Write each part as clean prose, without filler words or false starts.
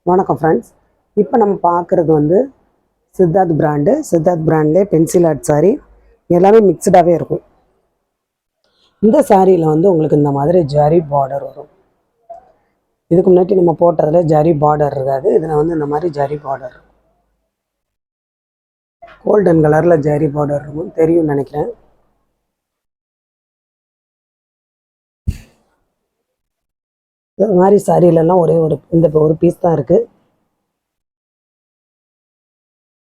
வணக்கம் ஃப்ரெண்ட்ஸ். இப்போ நம்ம பார்க்குறது வந்து சித்தார்த் பிராண்டு. சித்தார்த் பிராண்ட்லேயே பென்சில் ஆர்ட் சாரீ எல்லாமே மிக்சடாகவே இருக்கும். இந்த சாரியில் வந்து உங்களுக்கு இந்த மாதிரி ஜரி பார்டர் வரும். இதுக்கு முன்னாடி நம்ம போட்டதில் ஜரி பார்டர் இருக்காது. இதில் வந்து இந்த மாதிரி ஜரி பார்டர் இருக்கும். கோல்டன் கலரில் ஜரி பார்டர் இருக்கும், தெரியும்னு நினைக்கிறேன். இது மாதிரி சாரியிலலாம் ஒரே ஒரு பீஸ் தான் இருக்குது.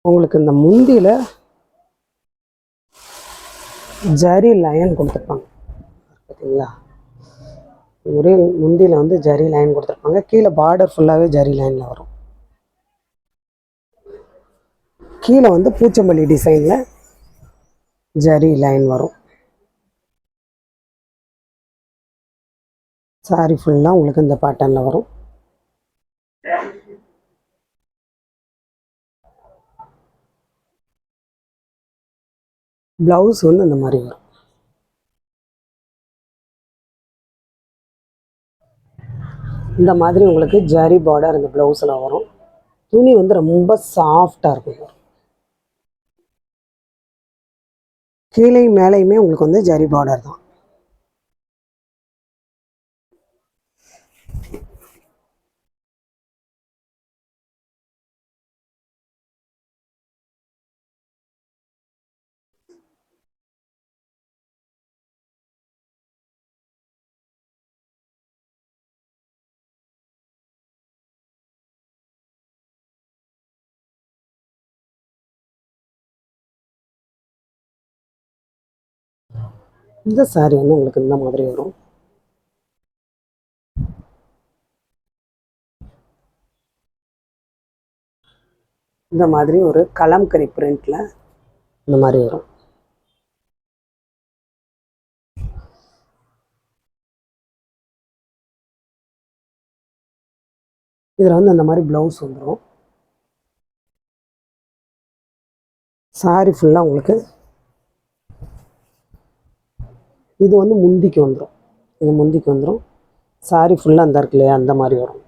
உங்களுக்கு இந்த முந்தியில் ஜரி லைன் கொடுத்துருப்பாங்க பார்த்தீங்களா. ஒரே முந்தியில் வந்து ஜரி லைன் கொடுத்துருப்பாங்க. கீழே பார்டர் ஃபுல்லாகவே ஜரி லைனில் வரும். கீழே வந்து பூச்சம்பள்ளி டிசைனில் ஜரி லைன் வரும். சாரி ஃபுல்லாக உங்களுக்கு இந்த பேட்டர்னில் வரும். ப்ளவுஸ் வந்து இந்த மாதிரி வரும். இந்த மாதிரி உங்களுக்கு ஜரி பார்டர் இந்த ப்ளவுஸில் வரும். துணி வந்து ரொம்ப சாஃப்டாக இருக்கும். கீழே மேலேயுமே உங்களுக்கு வந்து ஜரி பார்டர் தான். இந்த சாரி வந்து உங்களுக்கு இந்த மாதிரி வரும். இந்த மாதிரி ஒரு கலம்கரி பிரிண்டில் இந்த மாதிரி வரும். இதில் வந்து அந்த மாதிரி ப்ளவுஸ் வந்துடும். சாரி ஃபுல்லாக உங்களுக்கு இது வந்து முந்திக்கு வந்துடும். இது முந்திக்கு வந்துடும். சாரி ஃபுல்லாக அந்த இருக்கு இல்லையா, அந்த மாதிரி வரும்.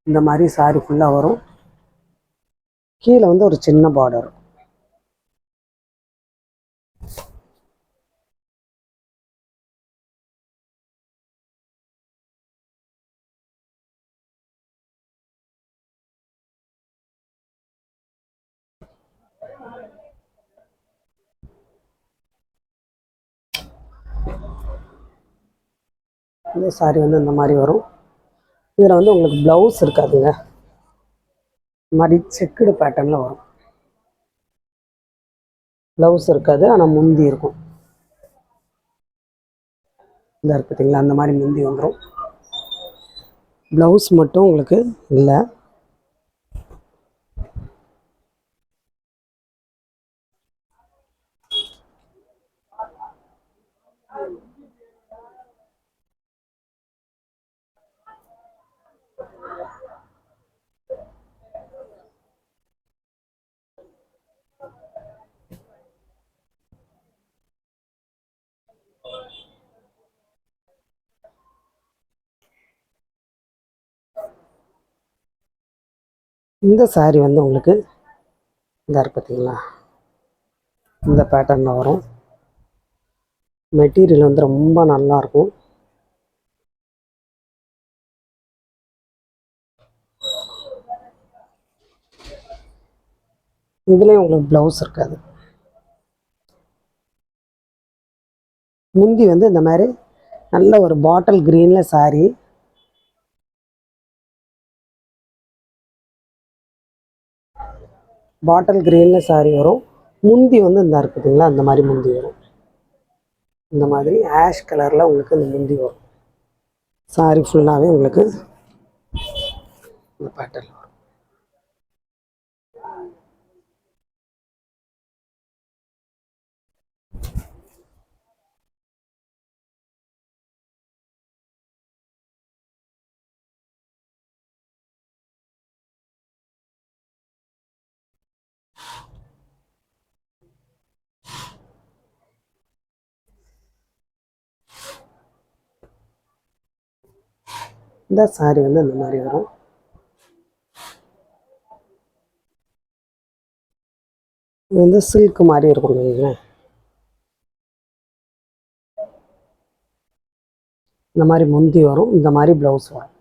இந்த மாதிரி சாரி ஃபுல்லாக வரும். கீழே வந்து ஒரு சின்ன பார்டர். இந்த சாரி வந்து இந்த மாதிரி வரும். இதில் வந்து உங்களுக்கு ப்ளவுஸ் இருக்காதுங்க. இந்த மாதிரி செக்குடு பேட்டர்னில் வரும். ப்ளவுஸ் இருக்காது, ஆனால் முந்தி இருக்கும். இந்த இருக்கு பார்த்தீங்களா, அந்த மாதிரி முந்தி வந்துடும். ப்ளவுஸ் மட்டும் உங்களுக்கு இல்லை. இந்த சாரி வந்து உங்களுக்கு இந்த இருக்கு பார்த்தீங்களா, இந்த பேட்டர்னில் வரும். மெட்டீரியல் வந்து ரொம்ப நல்லாயிருக்கும். இதுலேயும் உங்களுக்கு ப்ளவுஸ் இருக்காது. முந்தி வந்து இந்த மாதிரி நல்ல ஒரு பாட்டில் க்ரீனில் சாரி. பாட்டில் க்ரீனில் சாரி வரும். முந்தி வந்து இந்த இருக்கு பார்த்தீங்களா, அந்த மாதிரி முந்தி வரும். இந்த மாதிரி ஆஷ் கலரில் உங்களுக்கு இந்த முந்தி வரும். சாரி ஃபுல்லாகவே உங்களுக்கு இந்த பேட்டர்ன் வரும். இந்த சாரி வந்து இந்த மாதிரி வரும். இது வந்து சில்க் மாதிரி இருக்கும் இல்லைங்களா. இந்த மாதிரி முந்தி வரும், இந்த மாதிரி ப்ளவுஸ் வரும்.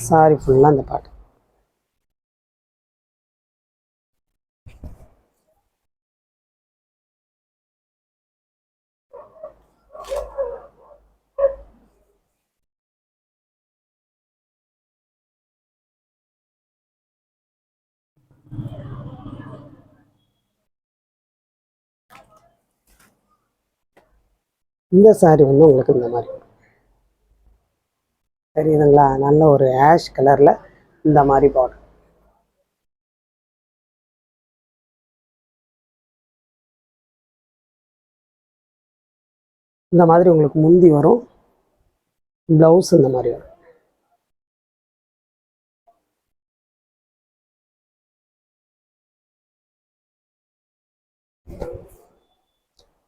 சாரி ஃபுல்லாக இந்த பாட்டு. இந்த சாரி வந்து உங்களுக்கு இந்த மாதிரி தெரியுதுங்களா, நல்ல ஒரு ஆஷ் கலரில் இந்த மாதிரி பார்டர். இந்த மாதிரி உங்களுக்கு முந்தி வரும், ப்ளவுஸ் இந்த மாதிரி வரும்.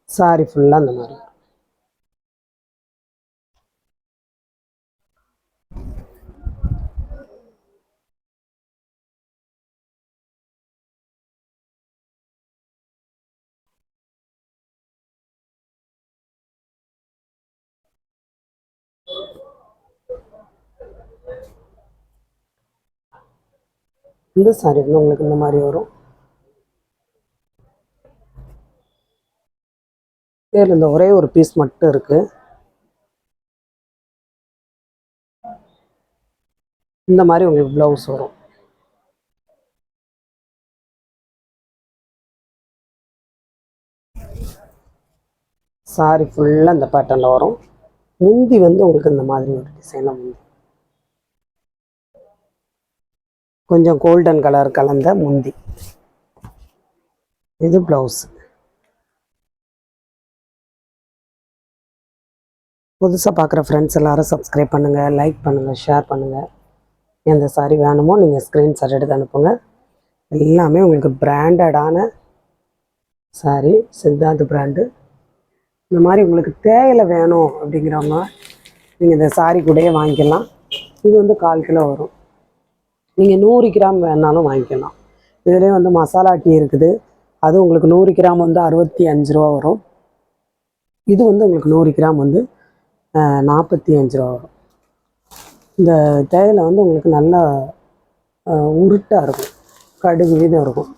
சாரி ஃபுல்லாக இந்த மாதிரி. இந்த சாரி வந்து உங்களுக்கு இந்த மாதிரி வரும். பேர் இந்த ஒரே ஒரு பீஸ் மட்டும் இருக்கு. இந்த மாதிரி உங்களுக்கு ப்ளவுஸ் வரும். சாரி ஃபுல்லாக இந்த பேட்டர்னில் வரும். முந்தி வந்து உங்களுக்கு இந்த மாதிரி ஒரு டிசைனில் முந்தி, கொஞ்சம் கோல்டன் கலர் கலந்த முந்தி. இது ப்ளவுஸ். புதுசாக பார்க்குற ஃப்ரெண்ட்ஸ் எல்லோரும் சப்ஸ்கிரைப் பண்ணுங்கள், லைக் பண்ணுங்கள், ஷேர் பண்ணுங்கள். எந்த சாரி வேணுமோ நீங்கள் ஸ்க்ரீன்ஷாட் எடுத்து அனுப்புங்க. எல்லாமே உங்களுக்கு பிராண்டடான சாரி, சித்தார்த் பிராண்டு. இந்த மாதிரி உங்களுக்கு தேயிலை வேணும் அப்படிங்கிறவங்க நீங்கள் இந்த சாரி கூடயே வாங்கிக்கலாம். இது வந்து 1/4 கிலோ வரும். நீங்கள் 100 கிராம் வேணாலும் வாங்கிக்கலாம். இதிலே வந்து மசாலா டீ இருக்குது, அது உங்களுக்கு 100 கிராம் வந்து 65 ரூபா வரும். இது வந்து உங்களுக்கு 100 கிராம் வந்து 45 ரூபா வரும். இந்த தேயிலை வந்து உங்களுக்கு நல்லா உருட்டாக இருக்கும், கடுகு வீதம் இருக்கும்.